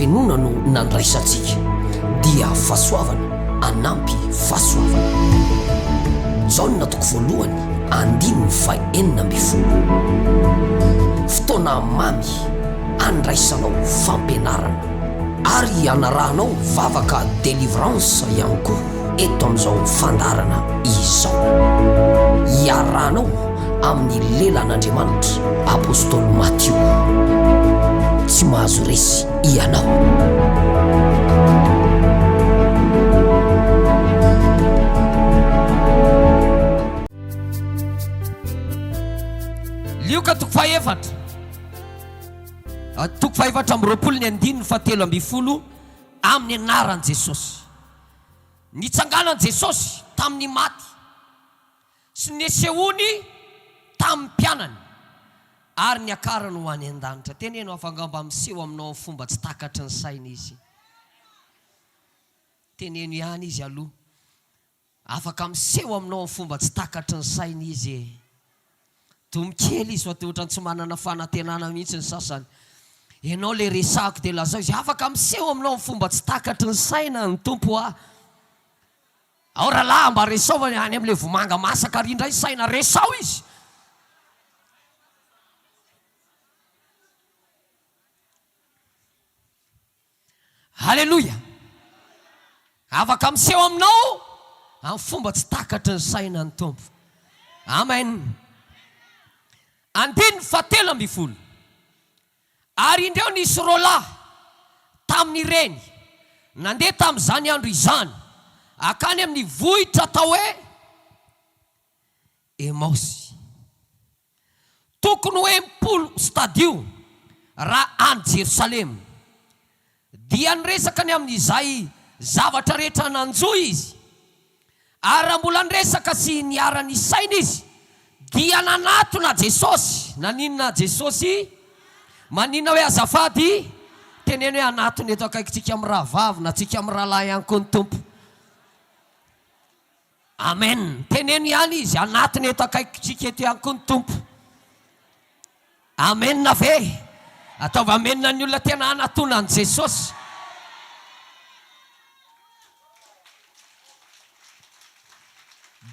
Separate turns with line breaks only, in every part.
fenona no nandraisantsika dia fahasoavana anampy fahasoavana. Jaona toko voalohany 5:40. Fotoana mamy andraisanao fampianarana ary anarahanao vavaka délivrance ihany koa eto amin'izao fandarana izao. Iarahanao amin'ny lelan'Andriamanitra apôstôly Matthieu. Tsy mahazo resy ianao. Lioka toko fahaefatra. Toko fahaefatra amby 20:17 amin'ny anaran'i Jesosy. Nitsanganan Jesosy tamin'ny maty sy nesehony tamin'ny mpianany ary niakarany ho any an-danitra. Teneno afangamba miseho aminao fomba tsy takatry ny saina izy. Teneno ihany izy aloha. Afaka miseho aminao fomba tsy takatry ny saina izy. Tomokely izy fa ohatrany tsy manana fanantenana mihitsy ny sasany. Ianao le resako dia lazao izy. Afaka miseho aminao fomba tsy takatry ny saina ny Tompo ah. Ao rahalahy mba resaovany any amin'ilay vomanga masaka rindra izy saina resao izy. Halleluja. Afaka miseho aminao amin'ny fomba tsy takatry ny saina ny Tompo. Amen. 19:10. Ary indreo nisy roalahy tamin'ny reny nandeha tamin'izany andro izany akany amin'ny vohitra atao hoe Emaosy. Tokony hoe 10 stadio raha any Jerosalema. Dia niresaka ny amin'izay zavatra rehetra nanjoy izy. Ary raha mbola niresaka sy niarany saina izy dia nanatona Jesosy. Naninona Jesosy? Manina hoe azafady? Teneno hoe anatony eto akaiky tsika amin'ny raha vavy na tsika amin'ny raha lahy ihany koa ny Tompo. Amen. Teneno ihany izy anatony eto akaiky tsika eto ihany koa ny Tompo. Amen na ve? Ataovy amen ny olona tena anatona an Jesosy.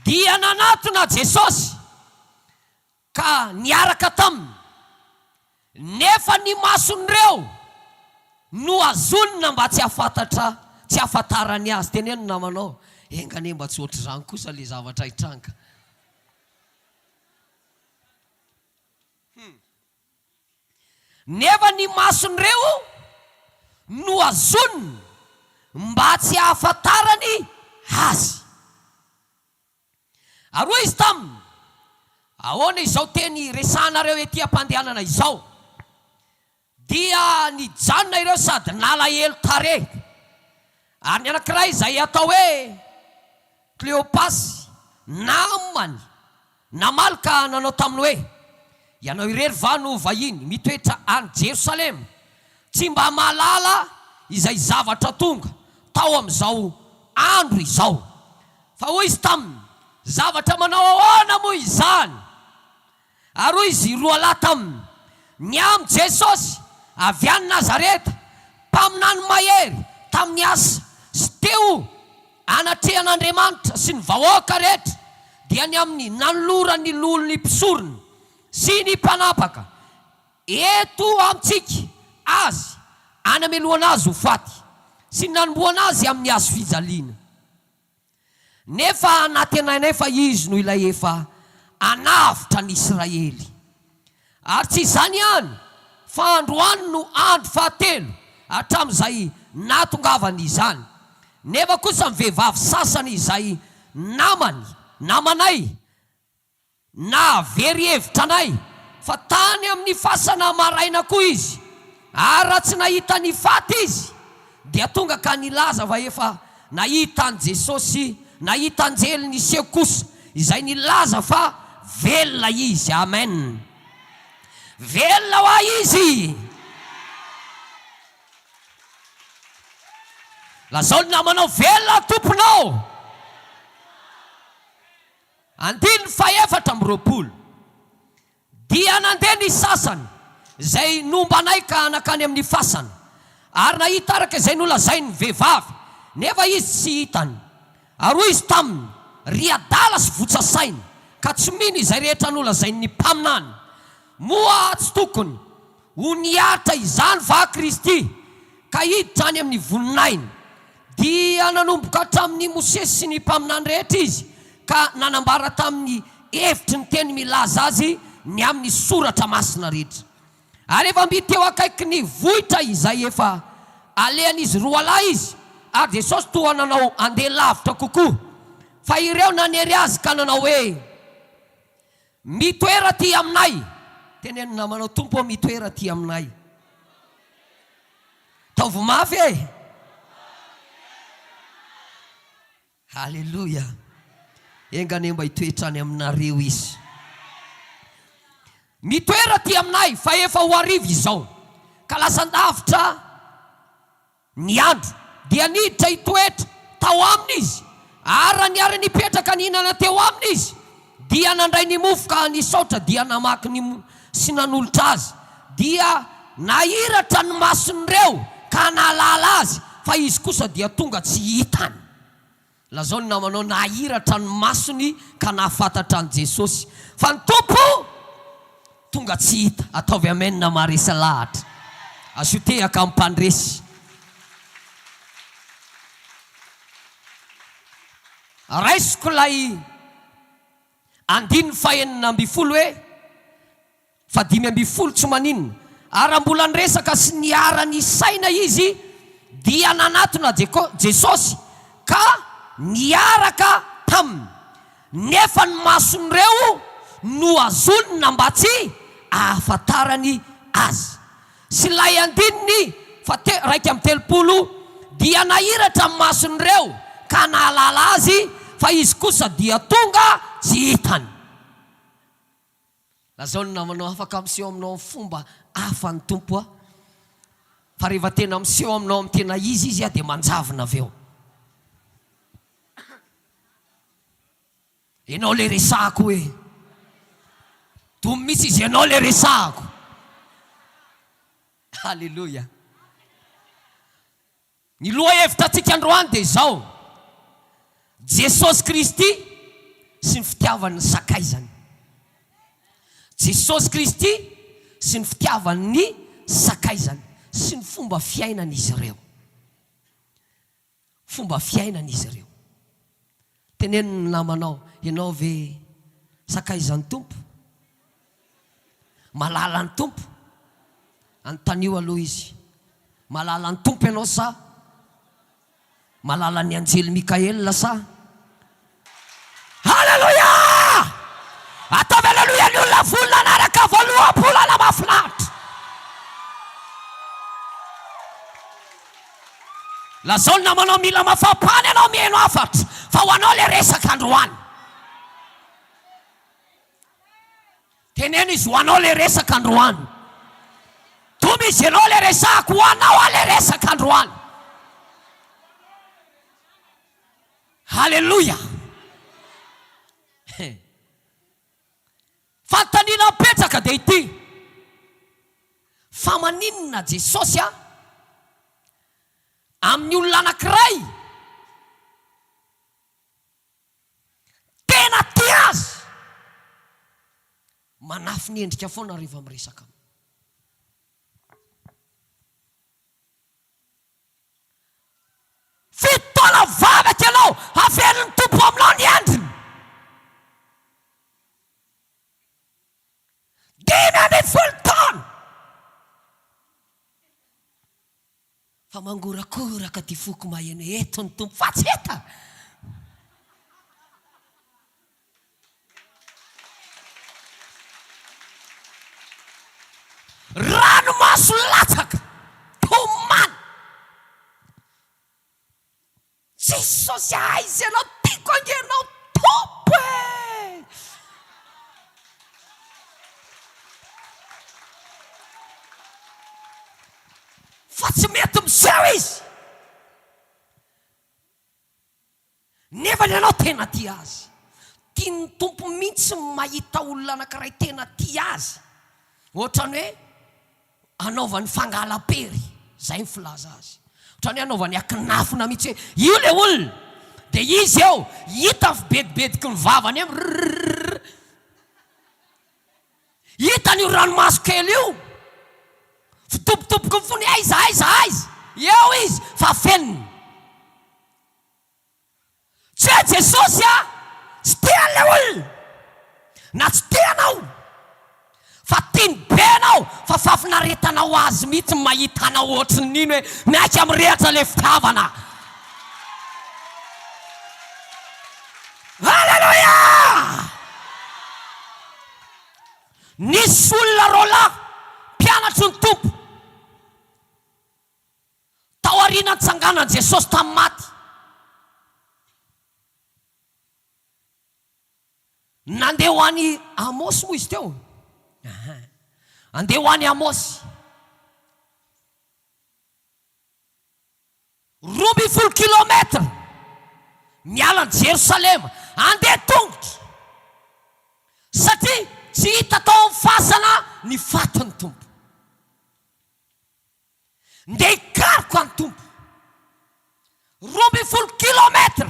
Dia nanatona Jesosy ka niaraka taminy. Nefa ny mason'ireo no azonina mba tsy afantatra, tsy afantarany azy. Teneno namanao, engane mba tsy ohatry zany kosa le zavatra hitranga. Nefa ny mason'ireo no azonina mba tsy afantarany azy. Aroa izy taminy, ahoana izao teny resanareo ety am-pandehanana izao? Dia nijanona ireo sady nalahelo tare. Ary ny anankiray izay atao hoe Kleopasy namany namalaka nanao taminy hoe ianao irery va no vahiny mitoetra any Jerosalema, tsy mba malala izay zavatra tonga tao amin'izao andro izao. Fa hoy izy taminy, zavatra manao ahoana moa izany? Ary hoy izy roa lahy taminy, ny amin'ny Jesosy avy any Nazareta, mpaminany mahery tamin'ny asa sy teo anatrehan'Andriamanitra sy ny vahoaka rehetra, dia ny amin'ny nanolora ny lolo ny mpisorony sy ny mpanapaka eto amintsika azy anameloana azy ho faty sy nanomboana azy amin'ny azo fijaliana. Nefa natenainay fa izy no ilay efa anavitra ny Israely. Ary tsy izany ihany, fa androany no andro fahatelo hatramin'izay natongavany izany. Nefa kosa ny vehivavy sasany izay namanay na very hevitra anay fa tany amin'ny fasana maraina koa izy, ary raha tsy nahita ny faty izy dia tonga ka nilaza fa efa nahita an Jesosy, nahita anjely niseho kosa izay nilaza fa velona izy. Amen. Velona hoa izy. Lazao ny namanao velona tomponao. 19:20 dia nandeha ny sasany izay nomba anay ka nakany amin'ny fasana, ary nahita araka izay nolazainy vehivavy nefa izy tsy hitany. Ary hoy izy taminy, ry adala sy votsasainy ka tsy mino izay rehetra nolazainy ny mpaminany. Moa tsy tokony ho niatra izany fa Kristy ka hiditra any amin'ny voninainy. Dia nanomboka hatramin'ny Mosesy sy ny mpaminany rehetra izy ka nanambara tamin'ny hevitry ny teny milaza azy ny amin'ny soratra masina rehetra. Ary efa mby teo akaiky ny vohitra izay efa alehan'izy roa lahy izy, ary Jesosy toa nanao andeha lavitra kokoa. Fa ireo nanery azy ka nanao hoe, mitoera ty aminay. Tenenina manao, Tompo mitoera ty aminay. Taovy mafy e. Halleluja. Engane mba hitoetra any aminareo izy. Mitoera ty aminay fa efa ho arivo izao. Ka lasan-davitra ny andro dia niditra hitoetra tao aminy izy. Ara niara nipetraka nihinana teo aminy izy. Dia nandray ny mofo ka nisaotra dia namaky ny sy nanolotra azy. Dia nahiratra ny mason'ireo ka nalala azy, fa izy kosa dia tonga tsy hitany. Lazao ny namanao, nahiratra ny masony ka nahafantatra an Jesosy. Fa ny Tompo tonga tsy hita. Ataovy amen na maresa lahatra. Asotehaka ampandresy. Raisiko lay 5 hoe fa 5 tsy maninona. Ary mbola niresaka sy niara-ny saina izy dia nanatona Jesosy ka niaraka taminy. Nefa ny mason'ireo no azonina mba tsy ahafantarany azy. Sy lay 9:30 dia nahiratra ny mason'ireo ka nahalala azy, fa izy kosa dia tonga tsy hitany. Lazao ny namanao, afaka miseho aminao amin'ny fomba hafa ny Tompo. Fa rehefa tena miseho aminao amin'ny tena izy dia manjavona aveo. Ianao le resahako hoe. Tomy misy izy, ianao le resahako. Halleluja. Ny loha-hevitra antsika androany dia izao: Jesosy Kristy sy ny fitiavany sakaizany. Jesosy Kristy sy ny fitiavany ny sakaizany sy ny fomba fiainana izy ireo. Fomba fiainana izy ireo. Teneniny namanao, ianao ve sakaizan'ny Tompo? Malala ny Tompo? Antanio aloha izy. Malala ny Tompo ianao sa? Malala ny anjely Mikaela sa? Halleluja! Ataovy halleluja ny olona volona anaraka voaloham-polana mahafinaritra. Lazao ny namanao, mila mafampany ianao mihaino afatra, fa ho anao le resaka androany. Teneno izy, ho anao le resaka androany. Tomy izy, ianao le resahako, ho anao le resaka androany. Halleluja. Fantaniana mipetraka dia ity: fa maninona Jesosy amin'ny olona anankiray tena tia azy, manafy ny endrika foana rehefa miresaka. Fitaona vavaka ianao havelon'ny Tompo aminao ny andriny. 10 taona fa mangorakoraka ty foko maheno eto ny Tompo, fa tsy eta. Ranomaso latsaka tomany. Jesosy aizy ianao, tiako angenao Tompo e. Fa tsy mety miseho izy. Nefa ianao tena tia azy. Tian'ny Tompo mihitsy mahita olona anankiray tena tia azy. Ohatrany hoe anaovany fangalam-pery. zay mifilaza azy ohatrany anaovany akinafina mihitsy hoe io le olona dia izy eo hita fibedibediky ny vavany hitany io ranomaso kely io fitopitopoky mifony aiza eo izy fa feniny tsy hoe Jesosy tsy tiany le olona na tsy tianao fa tiany be anao fa fafinaretanao azy mihitsy mahitanao ohatriny nino hoe miaiky amrehatra le fitiavana. Halleluja! Nisy olona roalahy mpianatry ny Tompo tao aoriana nitsanganan Jesosy tamin'ny maty. Nandeha ho any Amosy moa izy teo. Andeha ho any Amosy 12 kilometra miala ny Jerosalema andeha tongotra satria tsy hita tao amin'ny fasana ny faton'ny Tompo. Ndeha hikariko any Tompo 12 kilometra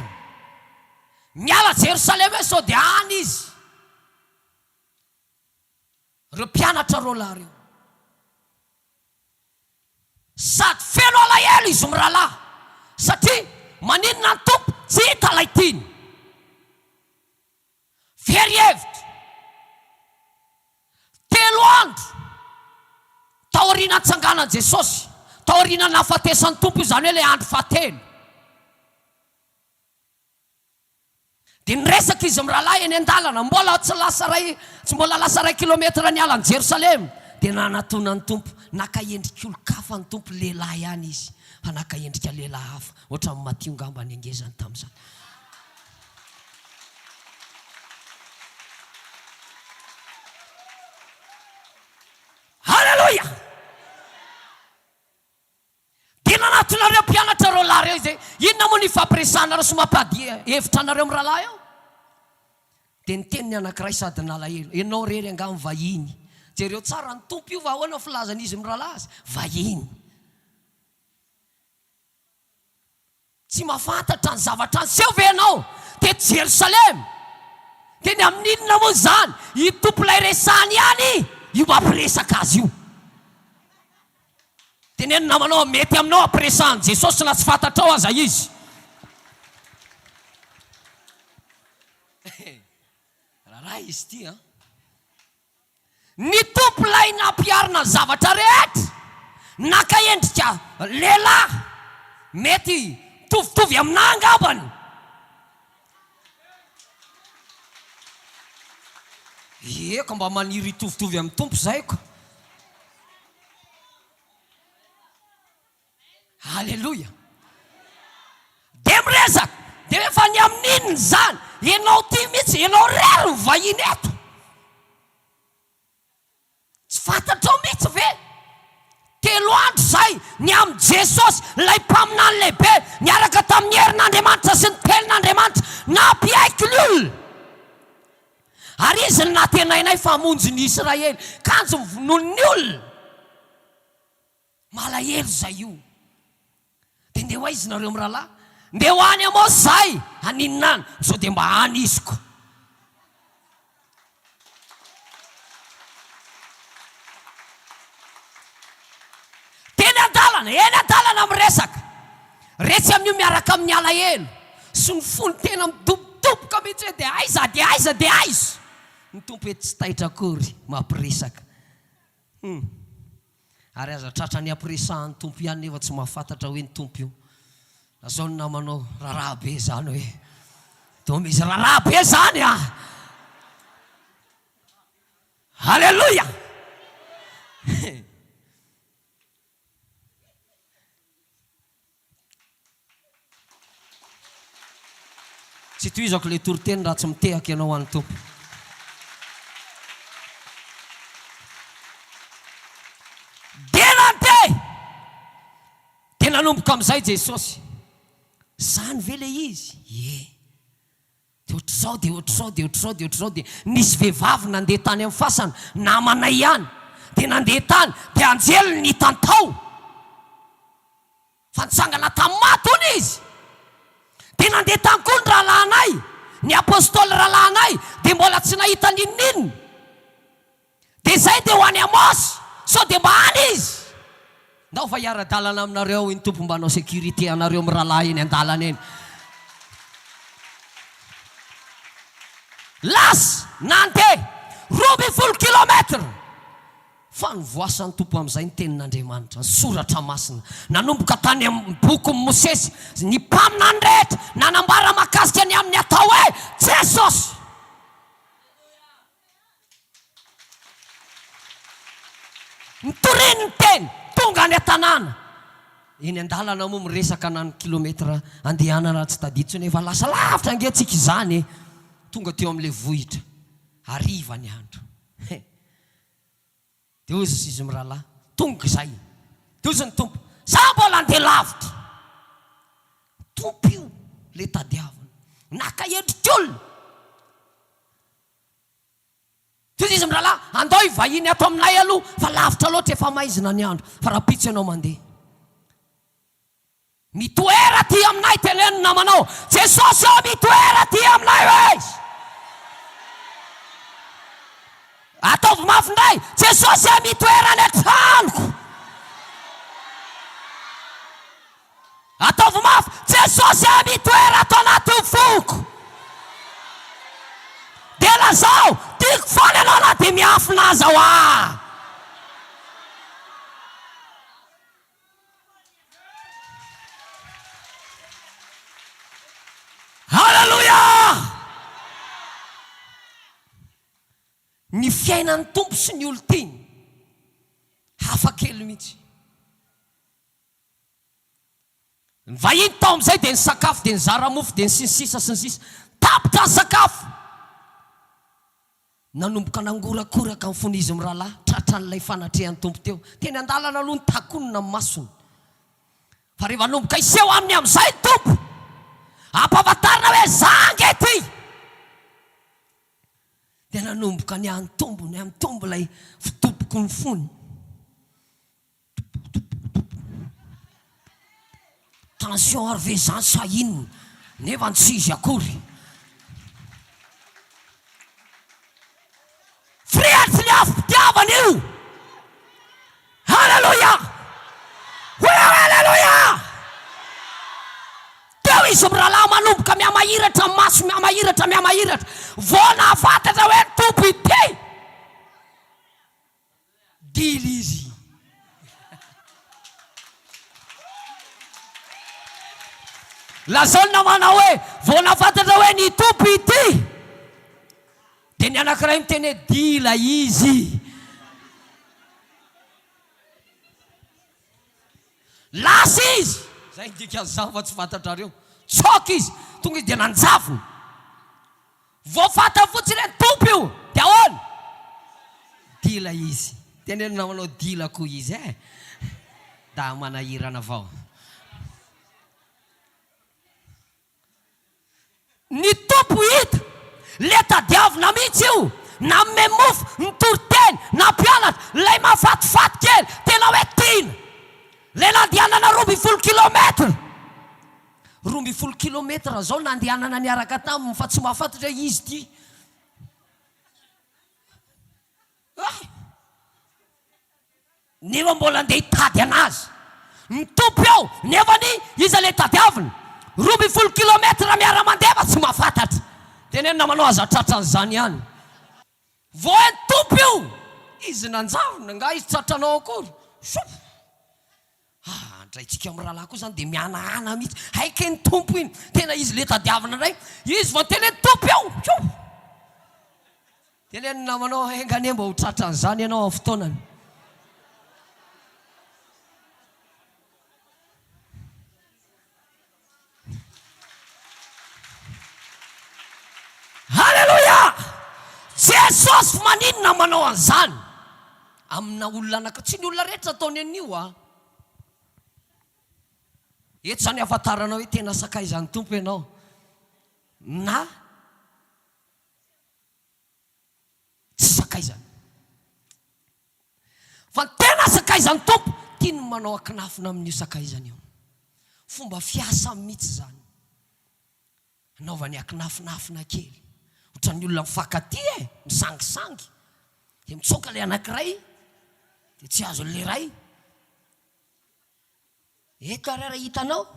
miala Jerosalema sao dia any izy. Reo mpianatra roalahy reo sady feno alahelo izy mirahalahy satria maninona ny Tompo tsy hita lay tiany. Very hevitra 3 andro tao aoriana nitsanganan Jesosy tao aoriana nahafatesan'ny Tompo izany hoe le andro fahatelo. Dia niresaka izy mirahalahy eny an-dalana mbola tsy mbola lasa 2 kilometra ny alan'i Jerosalema dia nanatonan'ny Tompo naka endrika olo-kafa ny Tompo lehilahy ihany izy fa naka endrika lehilahy hafa ohatra amin'ny Matio ngamba ny angezany tamin'izany. Halleluja! Dia nanatonareo mpianatra roalahy reo izay inona moa ny fampiresanareo sy mampady hevitra anareo mirahalahy eo. Dia niteny ny anankiray sady nalahelo ianao rery angamy vahiny jereo tsara ny Tompo io va ahoana filazan'izy mirahalahy azy vahiny tsy mahafantatra ny zavatra ny seho ve ianao dia Jerosalema dia ny amin'inona moa zany i Tompo lay resahany ihany io mampiresaka azy io. Dia neny namanao mety aminao ampiresahan Jesosy na tsy fantatrao aza izy. Raha izy ty ny Tompo lay nampiarina zavatra rehetra naka endrika lehilahy mety tovitovy amina angambany. Eka mba maniry tovitovy amin'ny Tompo zay ko. Halleluja! Dia miresaka dia efa ny amin'inony zany ianao ty mihitsy ianao rery ny vahiny eto tsy fantatrao mihitsy ve 3 andro zay ny amin'ny Jesosy lay mpaminany lehibe niaraka tamin'ny herin'Andriamanitra sy ny tenin'Andriamanitra nampiaiky ny olona ary izy ny natenainay famonjy ny Israely kanjo mivonon'ny olona malahelo zay io. Dia ndeha ho aizy nareo mirahalahy ndeha ho any Amosy zay aninonany sao dia mba any iziko. Eny an-dalana miresaka retsy amin'io miaraka amin'ny alahelo sy ny fony tena midobodoboka mihitsy hoe dia aiza ny Tompo ety tsy taitra akory mampiresaka. Ary aza tratra ny ampiresahan'ny Tompo ihany nefa tsy mahafantatra hoe ny Tompo io azao ny namanao raharaha be zany hoe to misy raharaha be zany Halleluja! Tsy tohizako le toriteny raha tsy mitehaka ianao an'ny Tompo. Dia nanomboka amin'izay Jesosy zany ve le izy? Dia ohatr'izao dia nisy vehivavy nandeha tany amin'ny fasana namanay ihany dia nandeha tany dia anjely ny hitany tao fantsangana tamin'ny matony izy. Dia nandeha tany koa ny rahalahinay, ny apôstôly rahalahinay, dia mbola tsy nahita ninninona. Dia zay dia ho any Amosy, sao dia mba any izy. Ndao fa hiara-dalana aminareo iny tompo, mba hanao sécurité anareo amin'ny rahalahy eny an-dalana eny. Lasa nandeha 12 kilometra. Fa nivoasan'ny tompo amin'izay ny tenin'Andriamanitra, ny soratra masina. Nanomboka tany amin'ny boky Mosesy, ny mpamina ny rehetra nanambara mahakasika ny amin'ny atao hoe Jesosy. Nitoriny ny teny, tonga any an-tanàna. Eny an-dalana moa miresaka na ny kilometra andehanana tsy tadiditsy nefa lasa lavitra angentsika izany. Tonga teo amin'ilay vohitra, hariva ny andro. Dia ozy izy mirahalahy, tonga izay. Dia ozy ny tompo, za mbola andeha lavitra. Tompo io, le tadiavana, naka endrik'olona. Dia izy mirahalahy, andao hivahiny ato aminay aloha, fa lavitra loatra efa maizina ny andro. Fa raha pitsy ianao mandeha. Mitoera ty aminay, teneniny namanao, Jesosy ao mitoera ty aminay hoe. Ataovy mafy ndray, Jesosy ao mitoera ny an-tranoko. Ataovy mafy, Jesosy ao mitoera ato anaty foko. Dia lazao, tiako foana ianao na dia miafina aza ho ah. Halleluja! Ny fiainan'ny tompo sy ny olon-tiny hafa kely mihitsy. Ny vahiny tao amin'izay dia ny sakafo, dia ny zaramofo, dia ny sinsisa sy ny sisa. Tapitra ny sakafo. Nanomboka nangorakoraka ny fony izy mirahalahy, tratran'ilay fanatrehan'ny tompo teo. Teny an-dalana aloha ny takonina amin'ny masony. Fa rehefa nanomboka iseho aminy amin'izay tompo, ampahafantarina hoe zanga ety. Dia nanomboka ny amin'ny tombo ilay fitopoko ny fony. Tension arvezan sahiny, nefa tsy izy akory. Friatsy ny afo-pitiavana io. Halleluja! Halleluja! Teo izy mirahalahy manomboka miamahiratra, maso miamahiratra. Vao nahafantatra hoe ny tompo ity. Dily izy. Lazao namana hoe vao nahafantatra hoe ny tompo ity. Dia ny anankiray miteny hoe dila izy. Lasa izy. Zay ndika zaho fa tsy fantatrareo. Tsoky izy, tonga izy dia nanjavona. Vao fantatra fotsiny hoe tompo io, dia ahoana? Dila izy. Tenenina manao dila koa izy da manahirana avao. Ny tompo hita, le tadiavina mihitsy io, na memofo, ny toroteny, na mpianatra, lay mahafatifaty kely, tena hoe tiana. Le nandehanana 12 kilometra. 12 kilometra zao nandehanana niaraka taminy fa tsy mahafantatra izy ty. Nefa mbola andeha hitady anazy. Ny tompo eo, nefa ny izy le tadiavina. 12 kilometra miara-mandeha fa tsy mahafantatra. Tenenina manao aza tratran'izany ihany. Vao ny tompo io, izy nanjavona, nga izy tratranao akory. Andraitsika amin'ny rahalahy koa zany dia mianahana mihitsy. Haika ny tompo iny, tena izy le tadiavina indray. Izy vao teny tompo eo. Tenenina manao engane mba ho tratran'izany ianao amin'ny fotoanany. Halleluja! Jesosy maninona manao an'izany? Amina olona anankiray, tsy ny olona rehetra ataony an'io eto zany ahafantaranao hoe tena sakaizan'ny tompo ianao. Na tsy sakaizany. Fa tena sakaizan'ny tompo, tiany manao akinafina amin'io sakaizany io. fomba fiasa mihitsy zany. Anaovany akinafinafina kely. Ohatran'ny olona mifankaty misangisangy. Dia mitsoka ilay anankiray, dia tsy azo ilay iray. Eto ary raha hitanao.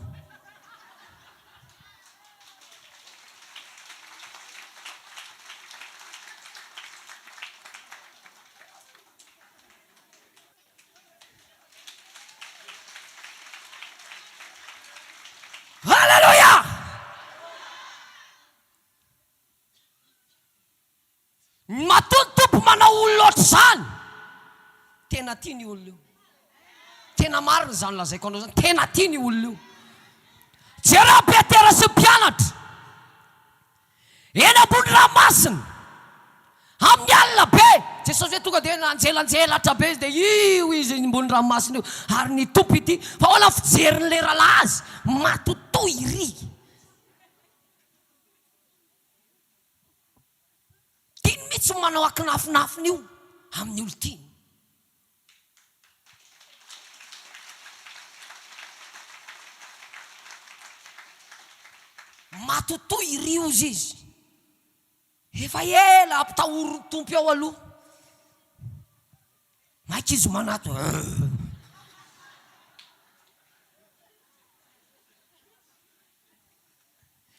Halleluja! Matoa Tompo manao olona ohatr' izany. Tena tiany olona io. Tena marina zany lazaiko anao zany. Tena tiany olona io. Jereo Petera sy mpianatra eny ambony ranomasina amin'ny alina be. Jesosy hoe tonga dia nanjelanjelatra be izy dia io izy ambony ranomasina io. Ary ny Tompo ity fa hola fijeriny leralahy azy matotoy iry. Tiany mihitsy manao akinafinafina io amin'ny olo tiany. Matotoy iry ozy izy. Efa ela ampitahory Tompo eo aloha. Maika izy manato.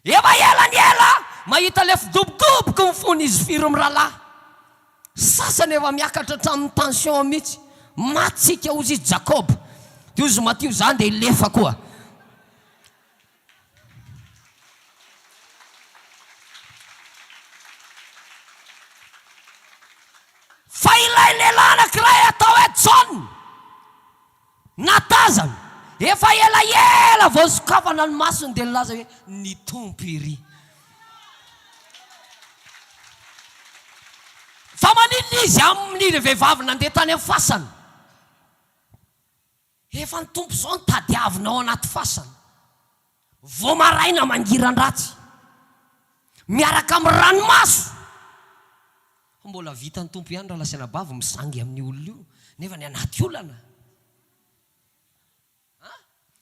Efa ela ny ela mahita le fidobodoboky mifony izy firy miralahy. Sasany efa miakatra hatramin'ny tension mihitsy. Matsika ozy izy Jakob. Dia ozy matio zany dia ilefa koa. Fa ilay lehilahy anankiray atao hoe John natazana. Efa ela vao sokafana ny masony dia nilaza hoe ny Tompo iry. Fa maninona izy amin'ny vehivavy nandeha tany amin'ny fasana. Efa ny Tompo zao nitadiavinao anaty fasana. Vao maraina mangiran-dratsy. Miaraka amin'ny ranomaso. Mbola vita ny Tompo ihany raha lasana bavy misangy amin'ny olona io. Nefa ny anaty olana.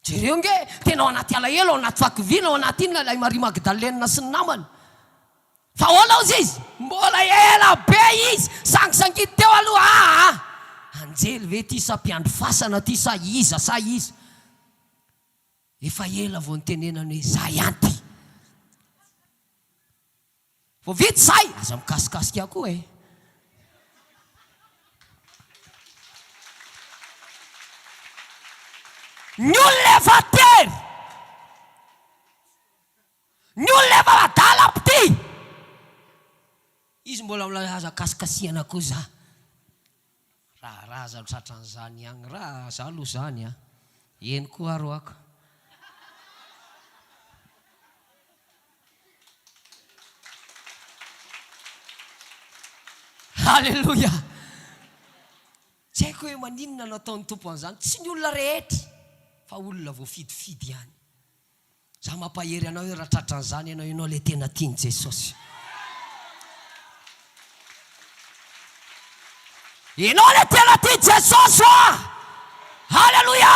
Jereo nge tena ao anaty alahelo, ao anaty fakivina, ao anaty inona ilay Maria Magdalena sy ny namany. Fa hola ozy izy. Mbola ela be izy. Sangisangidy teo aloha. Anjely ve ty sa mpiandro fasana ty sa iza sa iza. Efa ela vao nitenenany hoe za ianty. Vao vita zay aza mikasikasika koa e. Ny olona efa tery. Ny olona efa adala pity. Izy mbola milaza kasikasiana koa za. Raha za tratran'izany agny. Raha za aloha zany a. Eny koa aroaka. Halleluja. Tsy haiko hoe maninona nataon'ny Tompo an'izany. Tsy ny olona rehetra fa olona voafidifidy ihany. Za mampahery anao hoe raha tratran'izany ianao le tena tiany Jesosy. Ianao le tena tiany Jesosy hoa. Halleluja.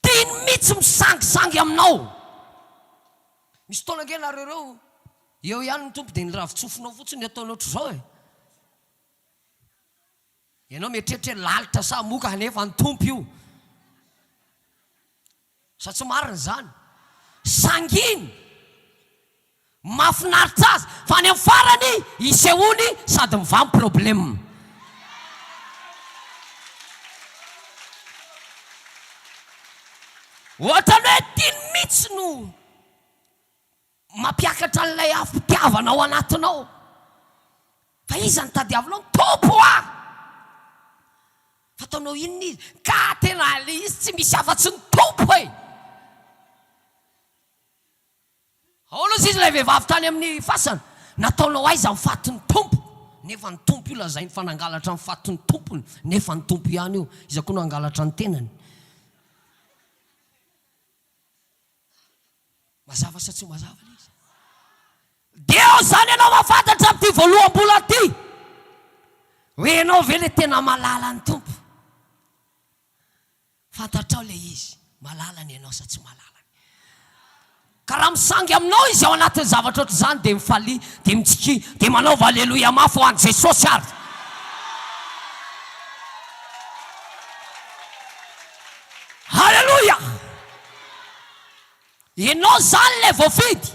Tiany mihitsy misangisangy aminao. Misy taona nge nareo eo ihany ny Tompo dia ny ravitsofinao fotsiny ataonao ohatr'izao e. Ianao mieritreritra lalitra sa moka nefa ny Tompo io. Sa tsy marina zany. Sanginy. Mahafinaritra azy. Fa ny amin'ny farany isehony sady mivamy problème. Ohatrany hoe tiany mihitsy no mampiakatra an'ilay afitiavana ao anatinao. Fa iza ny tadiavinao? Tompo ah! Fataonao inona izy? Ka tena le izy tsy misy afa-tsy ny Tompo e. Aolozy izy ilay vehivavy tany amin'ny fasana. Nataonao aiza mifaty ny Tompo? Nefa ny Tompo io lazainy fa nangalatra mifaty ny Tompony. Nefa ny Tompo ihany io. Iza koa no angalatra ny tenany. Mazava sa tsy mazava izy? Dia zany ianao mafantatra amin'ity voaloham-bola ty. Hoe ianao ve le tena malala ny Tompo? fantatrao le izy malalany ianao sa tsy malalany. Ka raha misangy aminao izy ao anatin'ny zavatra ohatr' izany dia mifaly, dia mitsiky, dia manaova aleloia mafy ho an'i Jesosy ary. Halleluja! Ianao zany le voafidy,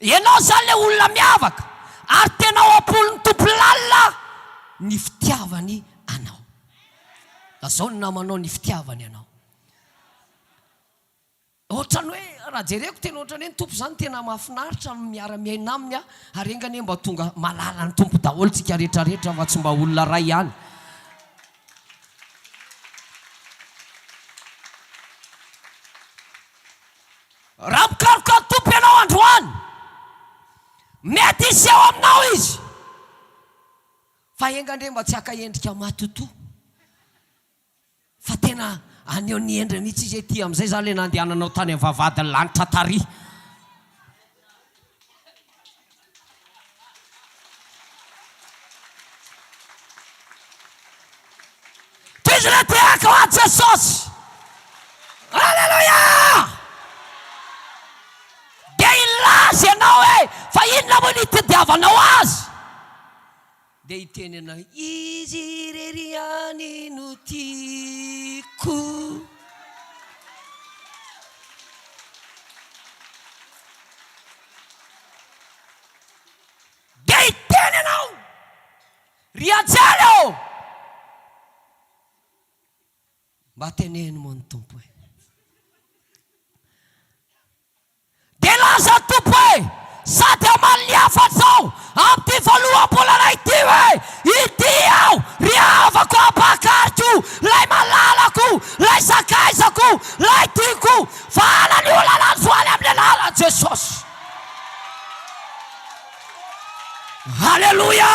ianao zany le olona miavaka, ary tena ao am-polon'ny tompo lalina ny fitiavany anao. Lazao ny namanao ny fitiavany anao. Ohatrany hoe raha jereko tena ohatrany hoe ny tompo zany tena mahafinaritra miara-miaina aminy ary engany mba tonga malala ny tompo daholo tsika rehetrarehetra fa tsy mba olona ray ihany. Raha mikaroka tompo ianao androany, mety iseho aminao izy, fa engandre mba tsy haka endrika matoto, fa tena aneo ny endriny mihitsy izy ety amin'izay zany le nandehananao tany amin'ny vavadiny lanitra tary. Toy izy le tehaka ho an'i Jesosy. Halleluja! Dia ilazy ianao hoe fa inona moa ny itadiavanao azy? Dia hiteny anao, izy irery ihany no tiako. Dia hiteny anao, ry ajalo ao, mba teneny moa ny tompo hoe. Dia laza ny tompo hoe, sady amaly ny hafa zao amin'ity voaloham-bolana ity hoe, ity aho ry havako ampakariko, lay malalako, lay sakaizako, lay tiako, fa halany olana ny voany amin'ny alalan'i Jesosy. Halleluja!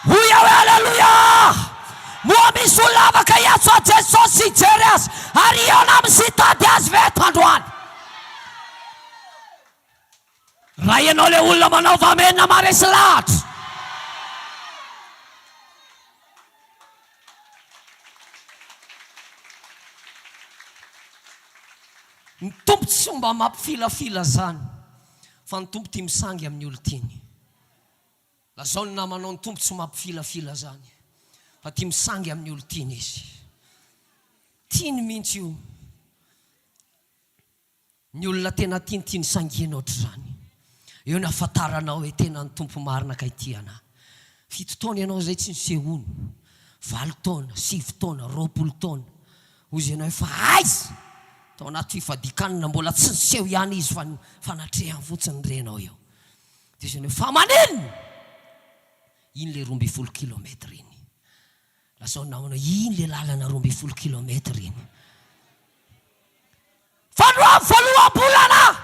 Hoia hoe halleluja! Moa misy olona afaka hiantso a Jesosy sy hijery azy, ary iona amin'ny sitady azy veto androany. Raha ianao le olona manao vamenina maresy lahatra, ny tompo tsy mba mampifilafila zany, fa ny tompo tia misangy amin'ny olo tiany. Lazao ny namanao ny tompo tsy mampifilafila zany, fa tia misangy amin'ny olo tiany izy. Tiany mihitsy io. Ny olona tena tiany sangiana ohatr' zany. Eo ny afantaranao hoe tena ny tompo marina ka ity ana. 7 taona ianao zay tsy nisehono, 8 taona, 7 taona, 20 taona. Hozy ianao fa aiza tao anaty fifadikanina mbola tsy niseho ihany izy fa fanatrehany fotsiny renao eo. Dia izy ianao fa manino? Iny le 12 kilometra iny. Lazao namanao iny le lalana 12 kilometra iny. Voaloham-bolana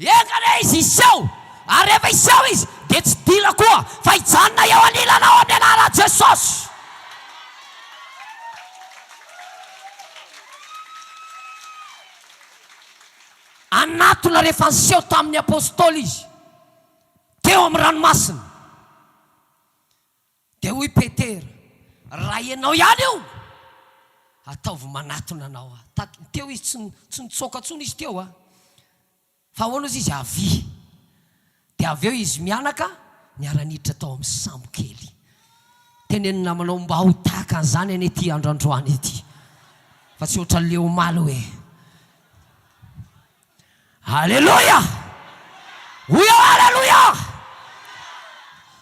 engane izy iseho, ary rehefa iseho izy dia tsy dila koa fa hijanona eo anilanao amin'ny alalan'i Jesosy. Anatona rehefa niseho tamin'ny apôstôly izy teo amin'ny ranomasina, dia hoy Petera, raha ianao ihany io ataovy manatona anao. Teo izy tsy nitsoka tsony izy teo fa ahoana izy avy. Dia avy eo izy mianaka niara-niditra tao amin'ny sambo kely. Teneniny namanao mba ho tahaka an'izany any ety androandroany ety, fa tsy ohatran'ny le omaly hoe. Halleluja! Hoia halleluja!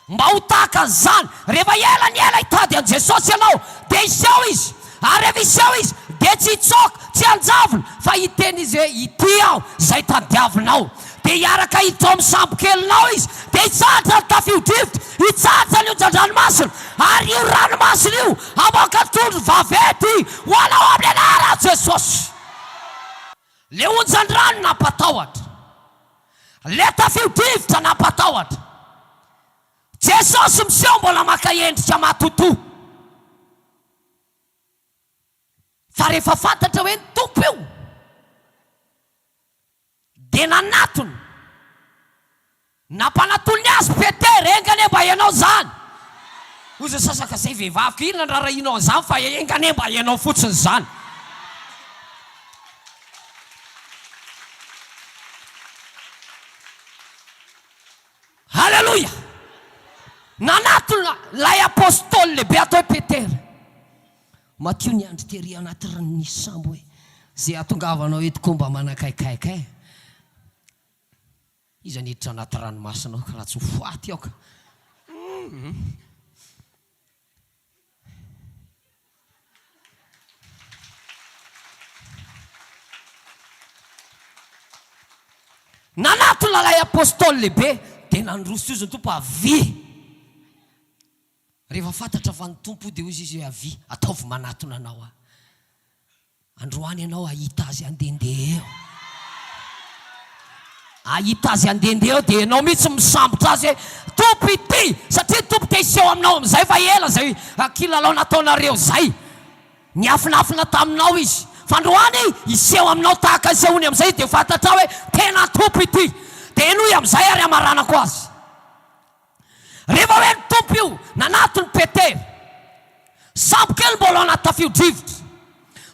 Mba ho tahaka an'izany rehefa ela ny ela hitady an' Jesosy ianao, dia iseho izy, ary rehefa iseho izy dia tsy hitsoka, tsy hanjavona, fa hiteny izy hoe ity aho zay tadiavinao. Dia hiaraka hiditra amin'ny sambo kelinao izy, dia hitsahatra ny tafio-drivotra, hitsahatra ny onjan-dranomasina, ary io ranomasina io aboaka tondro vavety ho anao amin'ny anaran'i Jesosy. Le onjan-drano nampatahotra, le tafio-drivotra nampatahotra. Jesosy miseho mbola maka endrika matoto. Fa rehefa fantatra hoe ny tompo io, dia nanatony, nampanatony azy Petera, engane mba ianao zany. ozy sasaka zay vehivavika ina ndrarahinao an'izany fa engane mba ianao fotsiny zany. Halleluja. Nanatona lay apôstôly lehibe atao hoe Petera. Matio ny andro tery anaty ranony sambo hoe zay atongavanao eto komba manakaikaiky e. Iza niditra anaty ranomasinao ka raha tsy foaty aoka. Nanatona lay apôstôly lehibe dia nandroso izy ny tompo avy. Rehefa fantatra fa ny tompo dia hozy izy hoe avy, ataovy manatona anao a. Androany ianao ahita azy andendeha eo. Ahita azy andendeha eo dia ianao mihitsy misambotra azy hoe tompo ity, satria tompo te hiseho aminao amin'izay fa ela zay kilalao nataonareo zay. Niafinafina taminao izy. Fa androany hiseho aminao tahaka isehony amin'izay dia fantatra hoe tena tompo ity. Dia enoy amin'izay ary amaranako azy. Rehefa hoe ny tompo io nanatony Petera, sambo kely mbola ao anaty tafio-drivotra,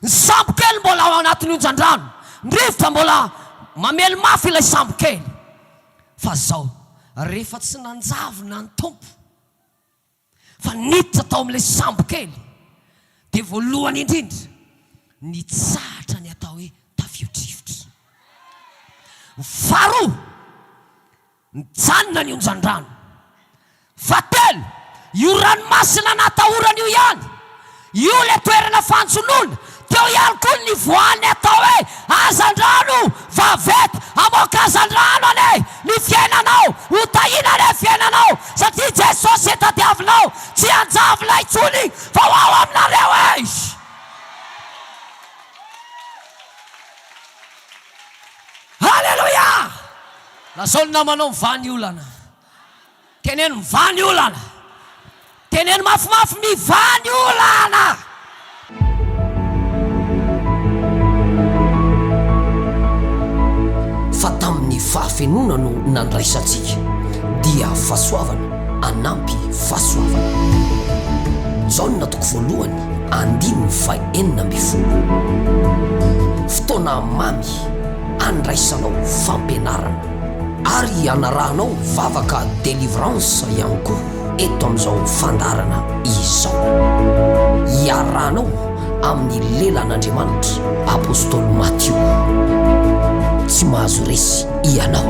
ny sambo kely mbola ao anatin'ny onjan-drano, ny rivotra mbola mamely mafy ilay sambo kely. Fa zao rehefa tsy nanjavona ny tompo fa niditra tao amin'ilay sambo kely dia voalohany indrindra nitsahatra ny atao hoe tafio-drivotra. Faharoa nijanona ny onjan-drano. Fatelo io ranomasina natahorana io ihany, io le toerana fanjonoana. Teo ihany koa ny voany atao hoe azan-drano vaventy. Amoaka azan-drano ane ny fiainanao, ho tahina ane fiainanao, satria Jesosy etadiavinao tsy anjavona intsony fa ho ao aminareo izy. Halleluja. Lazao ny namanao mivany olana, teneno mivany olana, teneno mafimafy mivany olana. Fa tamin'ny fahafenona no nandraisantsika dia fahasoavana anampy fahasoavana. Zao no natoko voalohany 9:40. Fotoana mamy andraisanao fampianarana ary anarahanao vavaka délivrance ihany koa eto amin'izao fandarana izao. Iarahanao amin'ny lelan'Andriamanitra apôstôly Matio. Tsy mahazo resy ianao.